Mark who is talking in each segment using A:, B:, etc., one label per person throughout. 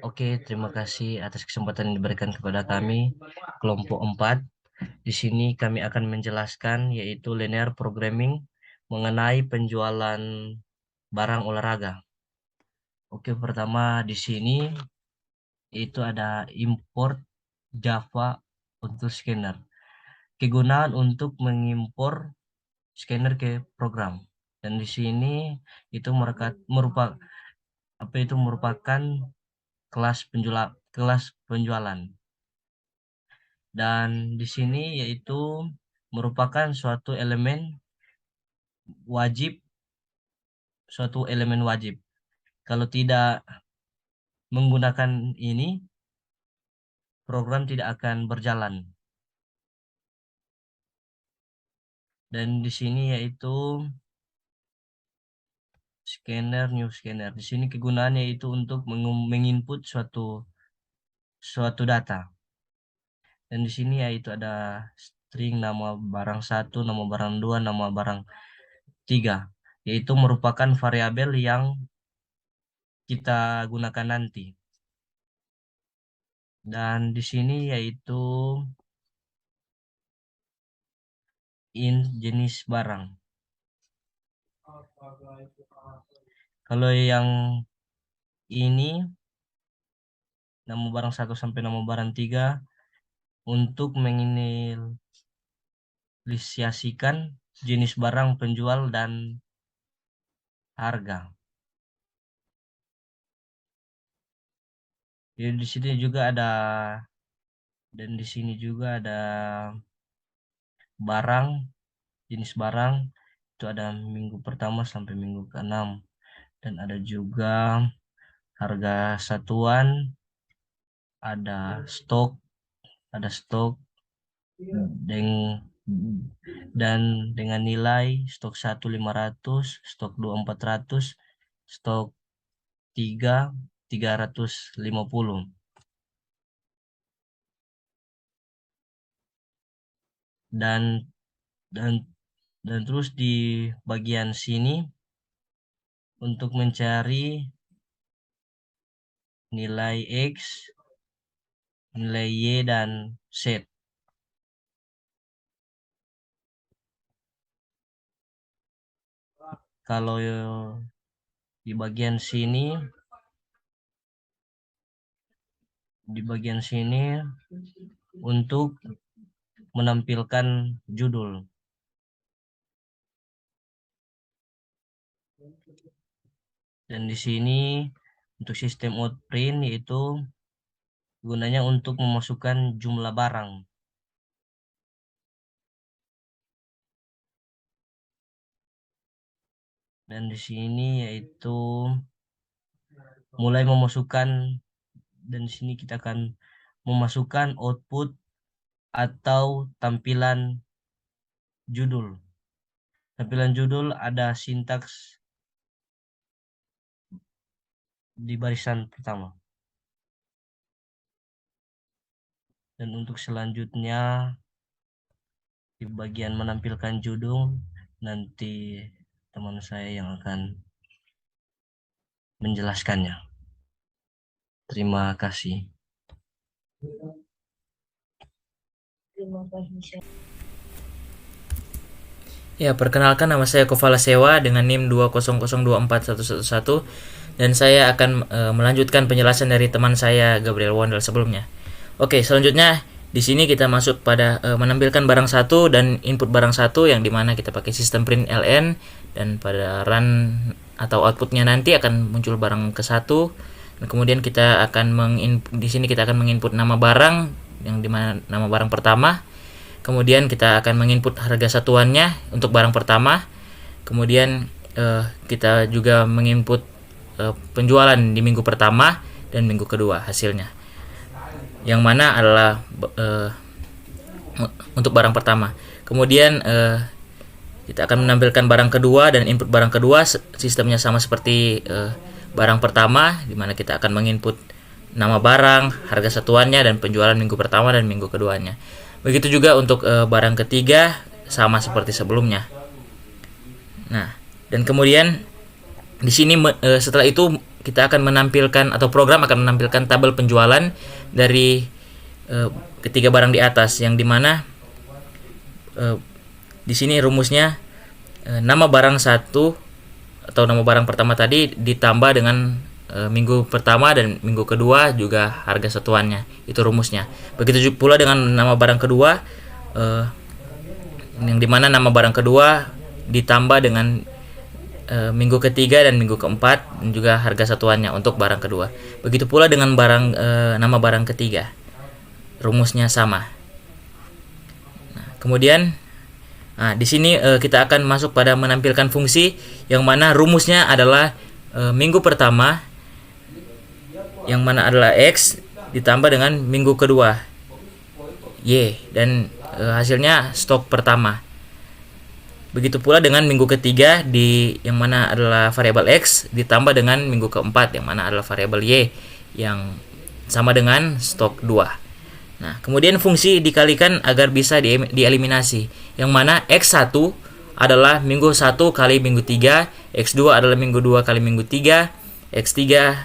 A: Oke, terima kasih atas kesempatan yang diberikan kepada kami, kelompok 4. Di sini kami akan menjelaskan yaitu linear programming mengenai penjualan barang olahraga. Oke, pertama di sini itu ada import Java untuk scanner. Kegunaan untuk mengimpor scanner ke program. Dan di sini itu merupakan kelas penjualan. Dan di sini yaitu merupakan suatu elemen wajib. Kalau tidak menggunakan ini, program tidak akan berjalan. Dan di sini yaitu new scanner. Di sini kegunaannya itu untuk menginput suatu data. Dan di sini yaitu ada string nama barang 1, nama barang 2, nama barang 3, yaitu merupakan variabel yang kita gunakan nanti. Dan di sini yaitu jenis barang. Kalau yang ini nama barang 1 sampai nama barang 3 untuk menginisiasikan jenis barang, penjual, dan harga. Jadi di sini juga ada barang, jenis barang itu ada minggu pertama sampai minggu ke-6, dan ada juga harga satuan, ada stok dan dengan nilai stok 1 500, stok 2 400, stok 3 350. Dan dan dan terus di bagian sini untuk mencari nilai X, nilai Y, dan Z. Kalau di bagian sini untuk menampilkan judul. Dan di sini untuk sistem outprint yaitu gunanya untuk memasukkan jumlah barang. Dan di sini yaitu mulai memasukkan, dan di sini kita akan memasukkan output atau tampilan judul. Tampilan judul ada sintaks di barisan pertama. Dan untuk selanjutnya di bagian menampilkan judul nanti teman saya yang akan menjelaskannya. Terima kasih.
B: Ya, perkenalkan nama saya Kovala Sewa dengan NIM 200241111 dan saya akan melanjutkan penjelasan dari teman saya Gabriel Wondel sebelumnya. Oke, selanjutnya di sini kita masuk pada menampilkan barang satu dan input barang satu yang dimana kita pakai sistem print ln, dan pada run atau outputnya nanti akan muncul barang ke satu, dan kemudian kita akan di sini kita akan menginput nama barang yang dimana nama barang pertama. Kemudian kita akan menginput harga satuannya untuk barang pertama. Kemudian kita juga menginput penjualan di minggu pertama dan minggu kedua hasilnya, yang mana adalah untuk barang pertama. Kemudian kita akan menampilkan barang kedua dan input barang kedua. Sistemnya sama seperti barang pertama, di mana kita akan menginput nama barang, harga satuannya, dan penjualan minggu pertama dan minggu keduanya. Begitu juga untuk barang ketiga, sama seperti sebelumnya. Nah, dan kemudian Di sini setelah itu kita akan menampilkan, atau program akan menampilkan tabel penjualan dari ketiga barang di atas, yang dimana di sini rumusnya nama barang satu atau nama barang pertama tadi ditambah dengan minggu pertama dan minggu kedua juga harga satuannya, itu rumusnya. Begitu pula dengan nama barang kedua, yang dimana nama barang kedua ditambah dengan minggu ketiga dan minggu keempat dan juga harga satuannya untuk barang kedua. Begitu pula dengan nama barang ketiga, rumusnya sama. Nah, kemudian di sini kita akan masuk pada menampilkan fungsi yang mana rumusnya adalah minggu pertama, yang mana adalah X ditambah dengan minggu kedua Y, dan hasilnya stok pertama. Begitu pula dengan minggu ketiga, yang mana adalah variabel X ditambah dengan minggu keempat, yang mana adalah variabel Y, yang sama dengan stok 2. Nah, kemudian fungsi dikalikan agar bisa dieliminasi, yang mana X1 adalah minggu 1 kali minggu 3, X2 adalah minggu 2 kali minggu 3, X3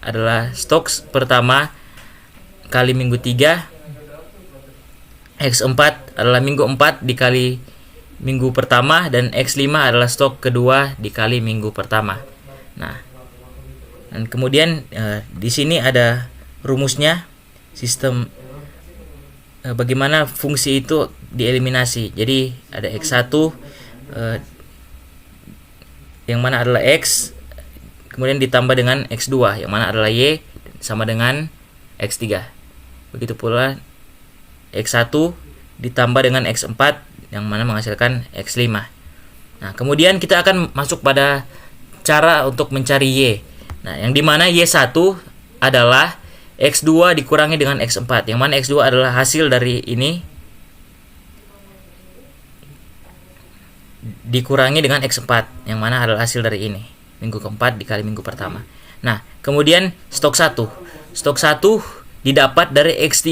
B: adalah stok pertama kali minggu 3, X4 adalah minggu 4 dikali minggu pertama, dan X5 adalah stok kedua dikali minggu pertama. Nah, dan kemudian di sini ada rumusnya, sistem bagaimana fungsi itu dieliminasi. Jadi ada X1 yang mana adalah X, kemudian ditambah dengan X2 yang mana adalah Y, sama dengan X3. Begitu pula X1 ditambah dengan X4 yang mana menghasilkan X5. Nah, kemudian kita akan masuk pada cara untuk mencari Y. Nah, yang dimana Y1 adalah X2 dikurangi dengan X4, yang mana X2 adalah hasil dari ini dikurangi dengan X4, yang mana adalah hasil dari ini, minggu keempat dikali minggu pertama. Nah, kemudian stok 1 didapat dari X3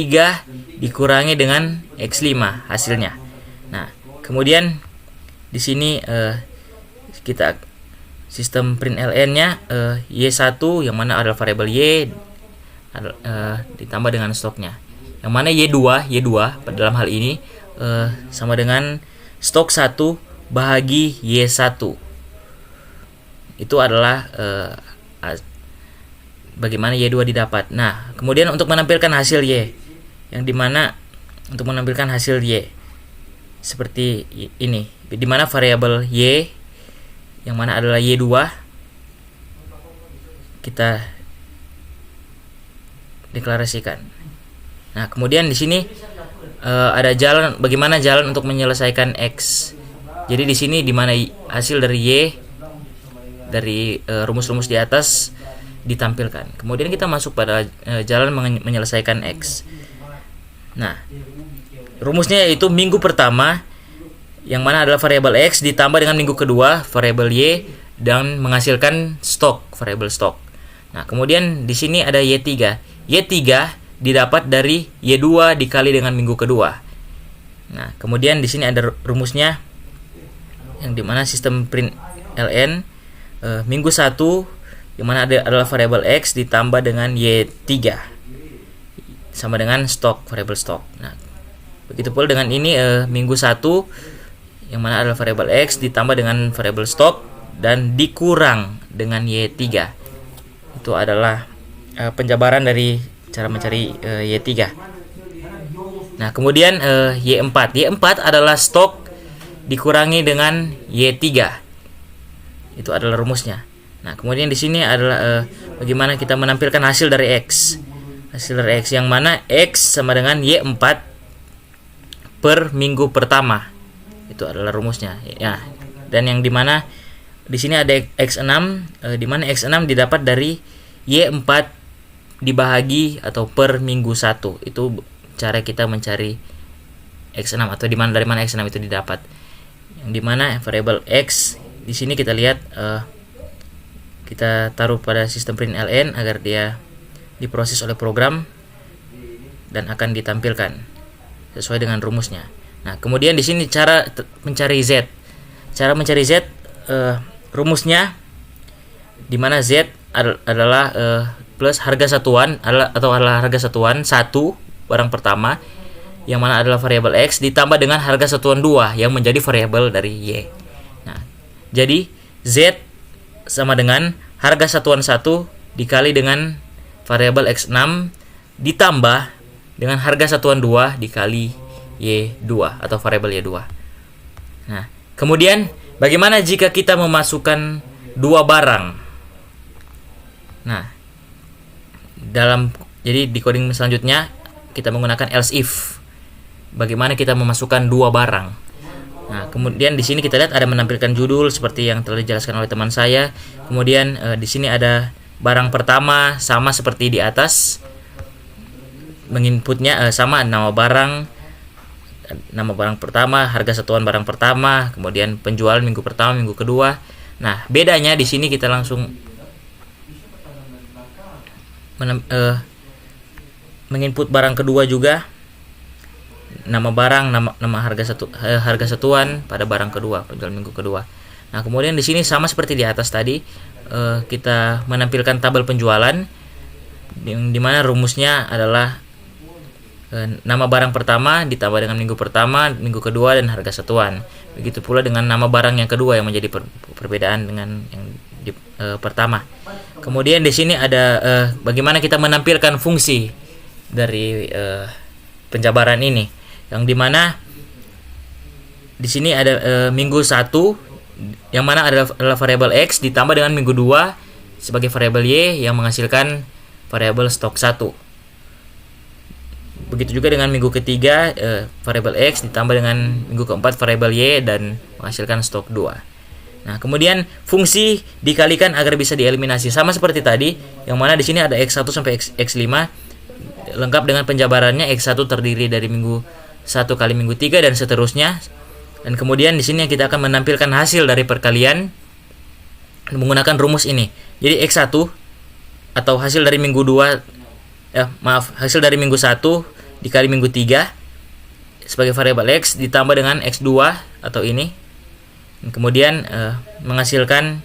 B: dikurangi dengan X5 hasilnya. Nah, kemudian di sini kita sistem println-nya Y1 yang mana adalah variabel Y ditambah dengan stoknya. Yang mana Y2 pada dalam hal ini sama dengan stok 1 bahagi Y1. Itu adalah bagaimana Y2 didapat. Nah, kemudian untuk menampilkan hasil Y, yang dimana untuk menampilkan hasil Y seperti ini, dimana variabel Y yang mana adalah Y2 kita deklarasikan. Nah, kemudian di sini ada jalan, bagaimana jalan untuk menyelesaikan X. Jadi di sini dimana hasil dari Y dari rumus-rumus di atas ditampilkan. Kemudian kita masuk pada jalan menyelesaikan X. Nah, rumusnya yaitu minggu pertama yang mana adalah variabel X ditambah dengan minggu kedua variabel Y dan menghasilkan stok, variabel stok. Nah, kemudian di sini ada Y3. Y3 didapat dari Y2 dikali dengan minggu kedua. Nah, kemudian di sini ada rumusnya yang dimana sistem println minggu 1 yang mana adalah variabel X ditambah dengan Y3 sama dengan stok, variabel stok. Nah, begitu pula dengan ini minggu 1 yang mana adalah variabel X ditambah dengan variabel stok dan dikurang dengan Y3. Itu adalah penjabaran dari cara mencari Y3. Nah, kemudian Y4. Y4 adalah stok dikurangi dengan Y3. Itu adalah rumusnya. Nah, kemudian di sini adalah bagaimana kita menampilkan hasil dari X. Hasil dari X yang mana X sama dengan Y4 per minggu pertama. Itu adalah rumusnya. Ya. Dan yang dimana di sini ada X6, di mana X6 didapat dari Y4 dibahagi atau per minggu 1. Itu cara kita mencari X6 atau dari mana X6 itu didapat. Yang dimana variabel X di sini kita lihat kita taruh pada sistem println agar dia diproses oleh program dan akan ditampilkan sesuai dengan rumusnya. Nah, kemudian di sini cara mencari Z. Cara mencari Z rumusnya di mana Z adalah plus harga satuan adalah harga satuan 1 barang pertama yang mana adalah variabel X ditambah dengan harga satuan 2 yang menjadi variabel dari Y. Nah, jadi Z sama dengan harga satuan 1 dikali dengan variabel X6 ditambah dengan harga satuan 2 dikali Y2 atau variabel Y2. Nah, kemudian bagaimana jika kita memasukkan dua barang? Nah, jadi di coding selanjutnya kita menggunakan else if. Bagaimana kita memasukkan dua barang? Nah, kemudian di sini kita lihat ada menampilkan judul seperti yang telah dijelaskan oleh teman saya. Kemudian di sini ada barang pertama sama seperti di atas. Menginputnya sama nama barang pertama, harga satuan barang pertama, kemudian penjualan minggu pertama, minggu kedua. Nah, bedanya di sini kita langsung menginput barang kedua juga, nama barang, nama harga satuan pada barang kedua, penjualan minggu kedua. Nah, kemudian di sini sama seperti di atas tadi, kita menampilkan tabel penjualan yang dimana rumusnya adalah nama barang pertama ditambah dengan minggu pertama, minggu kedua, dan harga satuan. Begitu pula dengan nama barang yang kedua yang menjadi perbedaan dengan yang pertama. Kemudian di sini ada bagaimana kita menampilkan fungsi dari penjabaran ini, yang dimana di sini ada minggu 1 yang mana adalah variabel X ditambah dengan minggu 2 sebagai variabel Y yang menghasilkan variabel stok 1. Begitu juga dengan minggu ketiga, variabel X ditambah dengan minggu keempat variabel Y dan menghasilkan stok 2. Nah, kemudian fungsi dikalikan agar bisa dieliminasi sama seperti tadi, yang mana di sini ada X1 sampai X5 lengkap dengan penjabarannya. X1 terdiri dari minggu 1 kali minggu 3 dan seterusnya. Dan kemudian di sini kita akan menampilkan hasil dari perkalian menggunakan rumus ini. Jadi X1 atau hasil dari minggu 2 hasil dari minggu 1 dikali minggu 3 sebagai variabel X ditambah dengan X2 atau ini, dan kemudian menghasilkan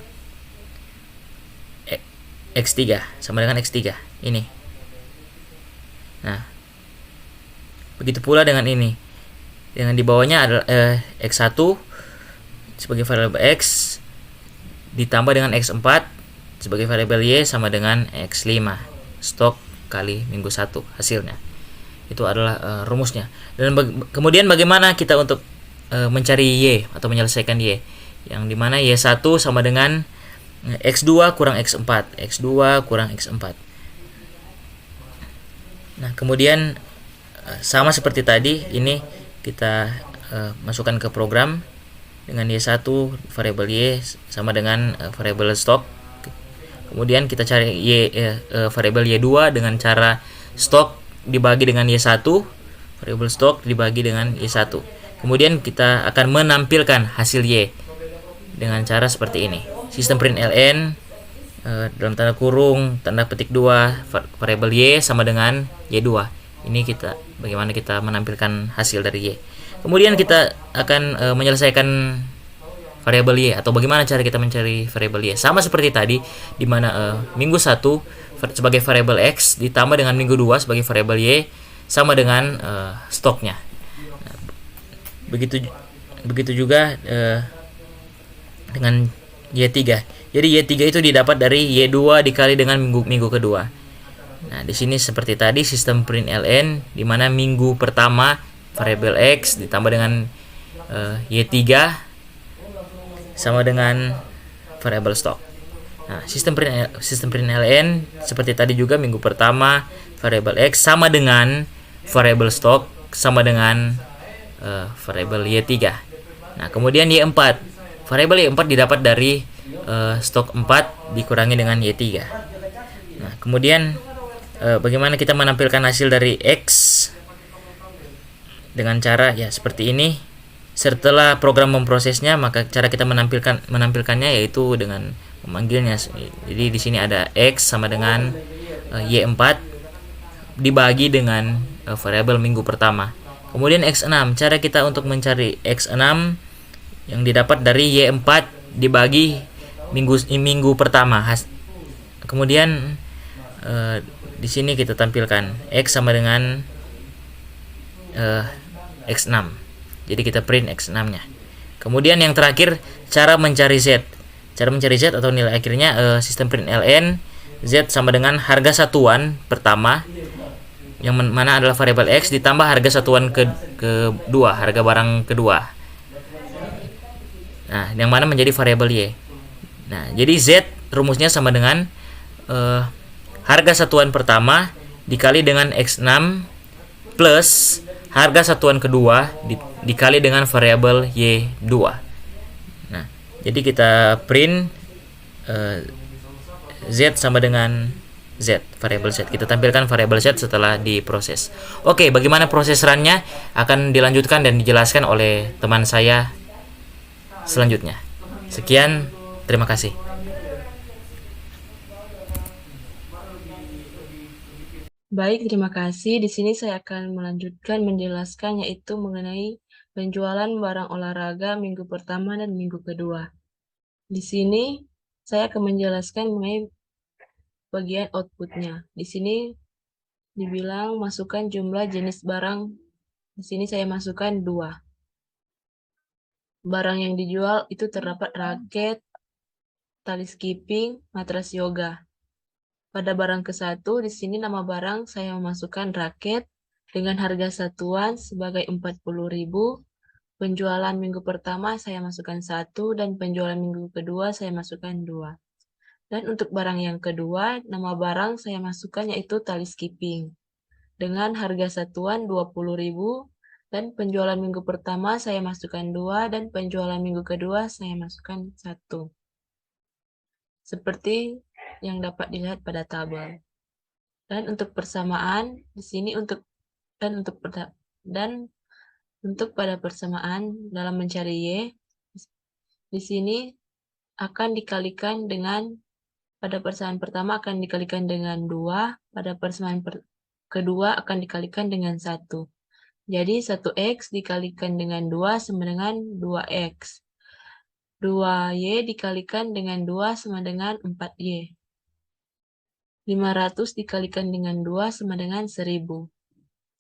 B: X3 sama dengan X3 ini. Nah, begitu pula dengan ini, dengan di bawahnya adalah X1 sebagai variabel X ditambah dengan X4 sebagai variabel Y sama dengan X5 stok kali minggu 1 hasilnya. Itu adalah rumusnya. Dan kemudian bagaimana kita untuk mencari Y atau menyelesaikan Y, yang dimana Y1 sama dengan X2 kurang X4, X2 kurang X4. Nah, kemudian sama seperti tadi, ini kita masukkan ke program dengan Y1 variabel Y sama dengan variabel stok. Kemudian kita cari variabel Y2 dengan cara stok dibagi dengan Y1, variabel stok dibagi dengan Y1. Kemudian kita akan menampilkan hasil Y dengan cara seperti ini. Sistem print ln dalam tanda kurung tanda petik 2 variabel Y sama dengan Y2. Ini bagaimana kita menampilkan hasil dari Y. Kemudian kita akan menyelesaikan variabel Y, atau bagaimana cara kita mencari variabel Y. Sama seperti tadi, di mana minggu 1 sebagai variabel X ditambah dengan minggu 2 sebagai variabel Y sama dengan stoknya. Nah, begitu juga dengan Y3. Jadi Y3 itu didapat dari Y2 dikali dengan minggu kedua. Nah, di sini seperti tadi sistem print ln, di mana minggu pertama variabel X ditambah dengan Y3 sama dengan variabel stok. Nah, sistem print ln seperti tadi juga, minggu pertama variabel X sama dengan variabel stok sama dengan variabel Y3. Nah, kemudian Y4. Variabel Y4 didapat dari stok 4 dikurangi dengan Y3. Nah, kemudian bagaimana kita menampilkan hasil dari X dengan cara ya seperti ini. Setelah program memprosesnya, maka cara kita menampilkannya yaitu dengan memanggilnya. Jadi di sini ada X sama dengan Y4 dibagi dengan variabel minggu pertama. Kemudian X6, cara kita untuk mencari X6 yang didapat dari Y4 dibagi minggu pertama. Kemudian di sini kita tampilkan X sama dengan X6. Jadi kita print X6-nya. Kemudian yang terakhir, cara mencari Z. Cara mencari Z atau nilai akhirnya sistem print ln Z sama dengan harga satuan pertama yang mana adalah variabel X ditambah harga satuan kedua, harga barang kedua. Nah, yang mana menjadi variabel Y. Nah, jadi Z rumusnya sama dengan harga satuan pertama dikali dengan X6 plus harga satuan kedua dikali dengan variabel Y2. Nah, jadi kita print Z sama dengan Z, variabel Z. Kita tampilkan variabel Z setelah diproses. Oke, bagaimana proses run-nya akan dilanjutkan dan dijelaskan oleh teman saya selanjutnya. Sekian, terima kasih.
C: Baik, terima kasih. Di sini saya akan melanjutkan menjelaskan yaitu mengenai penjualan barang olahraga minggu pertama dan minggu kedua. Di sini saya akan menjelaskan mengenai bagian outputnya. Di sini dibilang masukkan jumlah jenis barang. Di sini saya masukkan 2. Barang yang dijual itu terdapat raket, tali skipping, matras yoga. Pada barang ke-1, di sini nama barang saya memasukkan raket dengan harga satuan sebagai 40.000. Penjualan minggu pertama saya masukkan 1 dan penjualan minggu kedua saya masukkan 2. Dan untuk barang yang kedua, nama barang saya masukkan yaitu tali skipping dengan harga satuan 20.000 dan penjualan minggu pertama saya masukkan 2 dan penjualan minggu kedua saya masukkan 1. Seperti yang dapat dilihat pada tabel. Dan untuk persamaan di sini untuk pada persamaan dalam mencari Y di sini akan dikalikan dengan pada persamaan pertama akan dikalikan dengan 2, pada persamaan kedua akan dikalikan dengan 1. Jadi 1x dikalikan dengan 2 sama dengan 2x. 2y dikalikan dengan 2 sama dengan 4y. 500 dikalikan dengan 2 sama dengan 1000.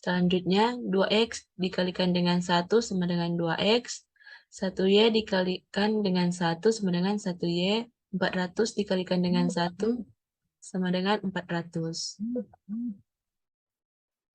C: Selanjutnya, 2x dikalikan dengan 1 sama dengan 2x. 1y dikalikan dengan 1 sama dengan 1y. 400 dikalikan dengan 1 sama dengan 400.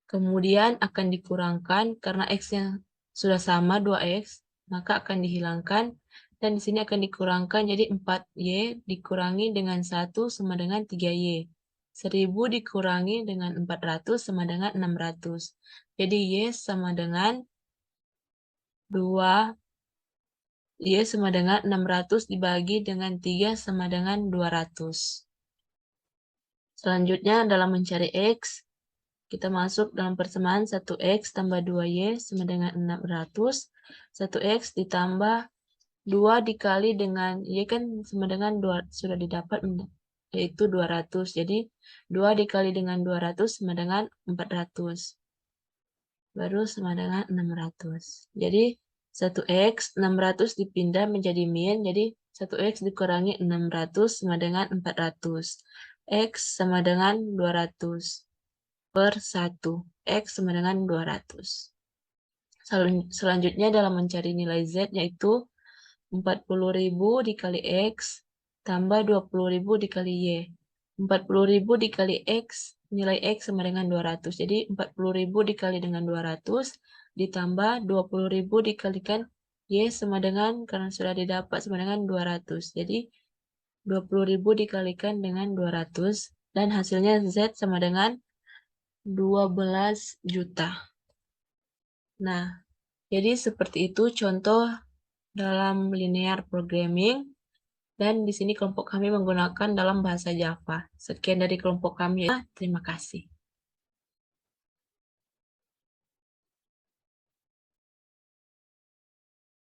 C: Kemudian akan dikurangkan karena x-nya sudah sama 2x, maka akan dihilangkan. Dan di sini akan dikurangkan, jadi 4y dikurangi dengan 1 sama dengan 3y. 1000 dikurangi dengan 400 sama dengan 600. Jadi y sama dengan 2. Y sama dengan 600 dibagi dengan 3 sama dengan 200. Selanjutnya dalam mencari x, kita masuk dalam persamaan 1x tambah 2y sama dengan 600. 1x ditambah 2 dikali dengan y kan sama dengan 2, sudah didapat yaitu 200. Jadi 2 dikali dengan 200 sama dengan 400. Baru sama dengan 600. Jadi 1x 600 dipindah menjadi min. Jadi 1x dikurangi 600 sama dengan 400. X sama dengan 200 per 1. X sama dengan 200. Selanjutnya dalam mencari nilai Z yaitu 40.000 dikali X tambah 20.000 dikali Y. 40.000 dikali X, nilai X sama dengan 200. Jadi 40.000 dikali dengan 200 ditambah 20.000 dikalikan Y sama dengan, karena sudah didapat sama dengan 200. Jadi 20.000 dikalikan dengan 200 dan hasilnya Z sama dengan 12 juta. Nah, jadi seperti itu contoh dalam linear programming. Dan di sini kelompok kami menggunakan dalam bahasa Java. Sekian dari kelompok kami. Terima kasih.